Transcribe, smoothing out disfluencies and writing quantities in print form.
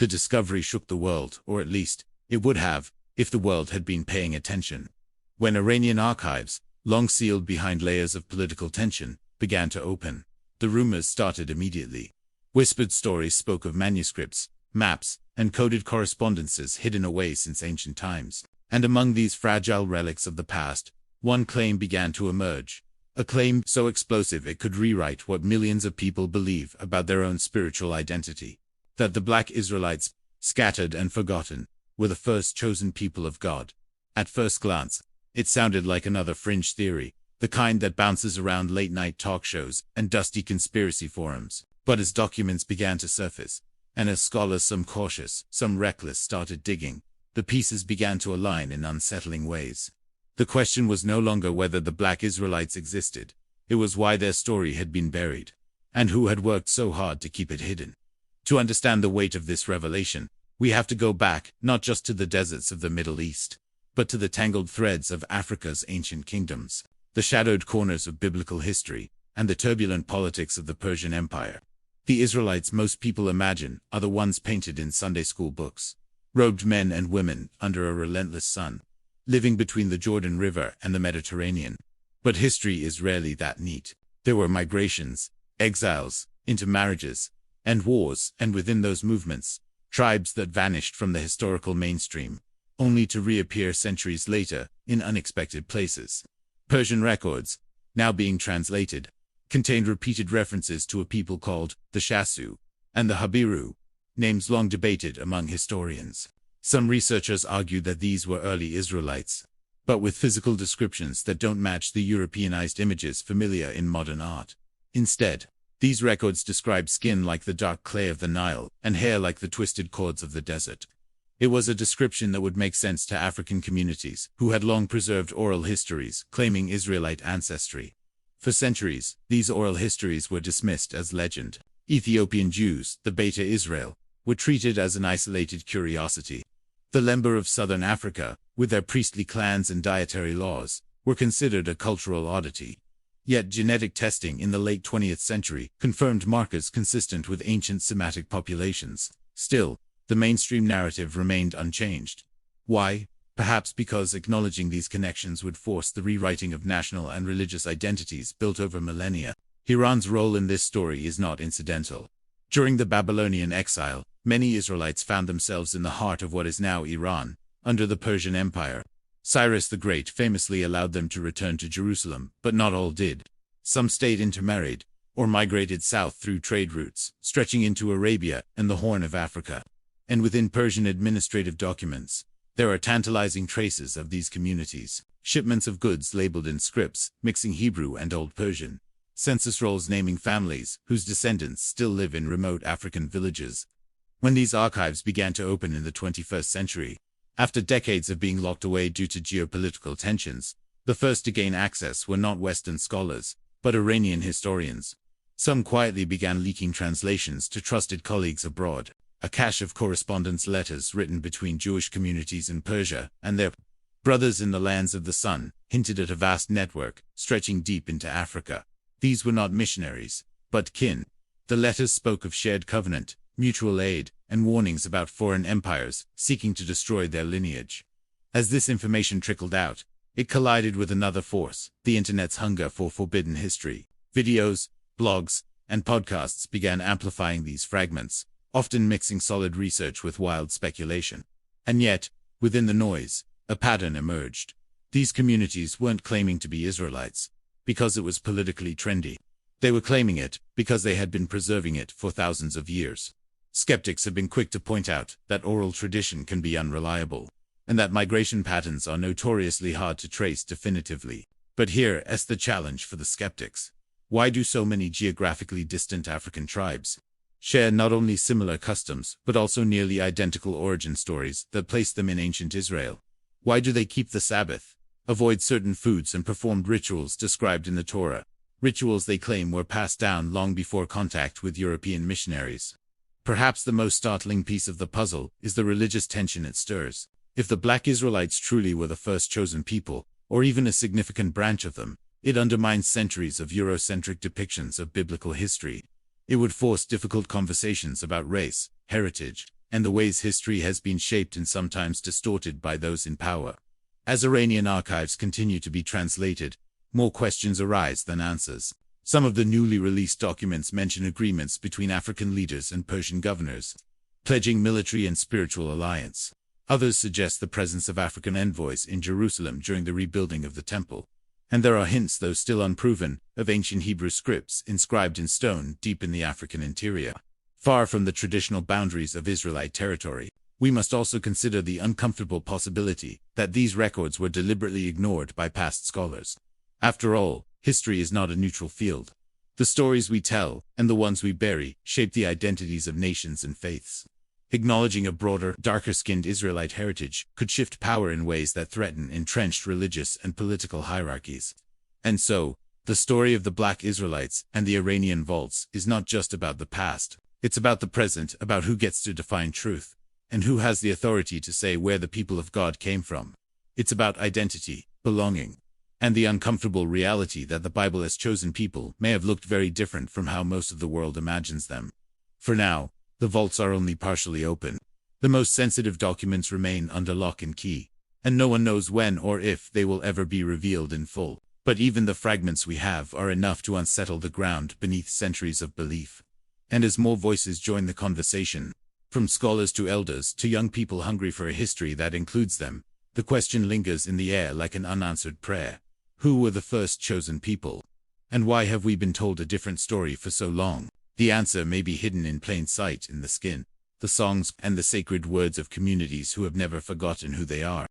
The discovery shook the world, or at least, it would have, if the world had been paying attention. When Iranian archives, long sealed behind layers of political tension, began to open, the rumors started immediately. Whispered stories spoke of manuscripts, maps, and coded correspondences hidden away since ancient times. And among these fragile relics of the past, one claim began to emerge. A claim so explosive it could rewrite what millions of people believe about their own spiritual identity. That the Black Israelites, scattered and forgotten, were the first chosen people of God. At first glance, it sounded like another fringe theory, the kind that bounces around late-night talk shows and dusty conspiracy forums. But as documents began to surface, and as scholars, some cautious, some reckless, started digging, the pieces began to align in unsettling ways. The question was no longer whether the Black Israelites existed, it was why their story had been buried, and who had worked so hard to keep it hidden. To understand the weight of this revelation, we have to go back, not just to the deserts of the Middle East, but to the tangled threads of Africa's ancient kingdoms, the shadowed corners of biblical history, and the turbulent politics of the Persian Empire. The Israelites most people imagine are the ones painted in Sunday school books, robed men and women under a relentless sun, living between the Jordan River and the Mediterranean. But history is rarely that neat. There were migrations, exiles, intermarriages, and wars, and within those movements, tribes that vanished from the historical mainstream, only to reappear centuries later in unexpected places. Persian records, now being translated, contained repeated references to a people called the Shasu and the Habiru, names long debated among historians. Some researchers argue that these were early Israelites, but with physical descriptions that don't match the Europeanized images familiar in modern art. Instead, these records describe skin like the dark clay of the Nile and hair like the twisted cords of the desert. It was a description that would make sense to African communities who had long preserved oral histories claiming Israelite ancestry. For centuries, these oral histories were dismissed as legend. Ethiopian Jews, the Beta Israel, were treated as an isolated curiosity. The Lemba of southern Africa, with their priestly clans and dietary laws, were considered a cultural oddity. Yet genetic testing in the late 20th century confirmed markers consistent with ancient Semitic populations. Still, the mainstream narrative remained unchanged. Why? Perhaps because acknowledging these connections would force the rewriting of national and religious identities built over millennia. Iran's role in this story is not incidental. During the Babylonian exile, many Israelites found themselves in the heart of what is now Iran, under the Persian Empire. Cyrus the Great famously allowed them to return to Jerusalem, but not all did. Some stayed intermarried, or migrated south through trade routes, stretching into Arabia and the Horn of Africa. And within Persian administrative documents, there are tantalizing traces of these communities. Shipments of goods labeled in scripts, mixing Hebrew and Old Persian. Census rolls naming families whose descendants still live in remote African villages. When these archives began to open in the 21st century, after decades of being locked away due to geopolitical tensions, the first to gain access were not Western scholars, but Iranian historians. Some quietly began leaking translations to trusted colleagues abroad. A cache of correspondence letters written between Jewish communities in Persia and their brothers in the lands of the sun hinted at a vast network stretching deep into Africa. These were not missionaries, but kin. The letters spoke of shared covenant, mutual aid, and warnings about foreign empires seeking to destroy their lineage. As this information trickled out, it collided with another force, the internet's hunger for forbidden history. Videos, blogs, and podcasts began amplifying these fragments, often mixing solid research with wild speculation. And yet, within the noise, a pattern emerged. These communities weren't claiming to be Israelites because it was politically trendy. They were claiming it because they had been preserving it for thousands of years. Skeptics have been quick to point out that oral tradition can be unreliable, and that migration patterns are notoriously hard to trace definitively. But here is the challenge for the skeptics. Why do so many geographically distant African tribes share not only similar customs, but also nearly identical origin stories that place them in ancient Israel? Why do they keep the Sabbath, avoid certain foods, and perform rituals described in the Torah, rituals they claim were passed down long before contact with European missionaries? Perhaps the most startling piece of the puzzle is the religious tension it stirs. If the Black Israelites truly were the first chosen people, or even a significant branch of them, it undermines centuries of Eurocentric depictions of biblical history. It would force difficult conversations about race, heritage, and the ways history has been shaped and sometimes distorted by those in power. As Iranian archives continue to be translated, more questions arise than answers. Some of the newly released documents mention agreements between African leaders and Persian governors, pledging military and spiritual alliance. Others suggest the presence of African envoys in Jerusalem during the rebuilding of the temple. And there are hints, though still unproven, of ancient Hebrew scripts inscribed in stone deep in the African interior. Far from the traditional boundaries of Israelite territory, we must also consider the uncomfortable possibility that these records were deliberately ignored by past scholars. After all, history is not a neutral field. The stories we tell, and the ones we bury, shape the identities of nations and faiths. Acknowledging a broader, darker-skinned Israelite heritage could shift power in ways that threaten entrenched religious and political hierarchies. And so, the story of the Black Israelites and the Iranian vaults is not just about the past. It's about the present, about who gets to define truth, and who has the authority to say where the people of God came from. It's about identity, belonging, and the uncomfortable reality that the Bible-as chosen people may have looked very different from how most of the world imagines them. For now, the vaults are only partially open. The most sensitive documents remain under lock and key, and no one knows when or if they will ever be revealed in full. But even the fragments we have are enough to unsettle the ground beneath centuries of belief. And as more voices join the conversation, from scholars to elders to young people hungry for a history that includes them, the question lingers in the air like an unanswered prayer. Who were the first chosen people? And why have we been told a different story for so long? The answer may be hidden in plain sight in the skin, the songs, and the sacred words of communities who have never forgotten who they are.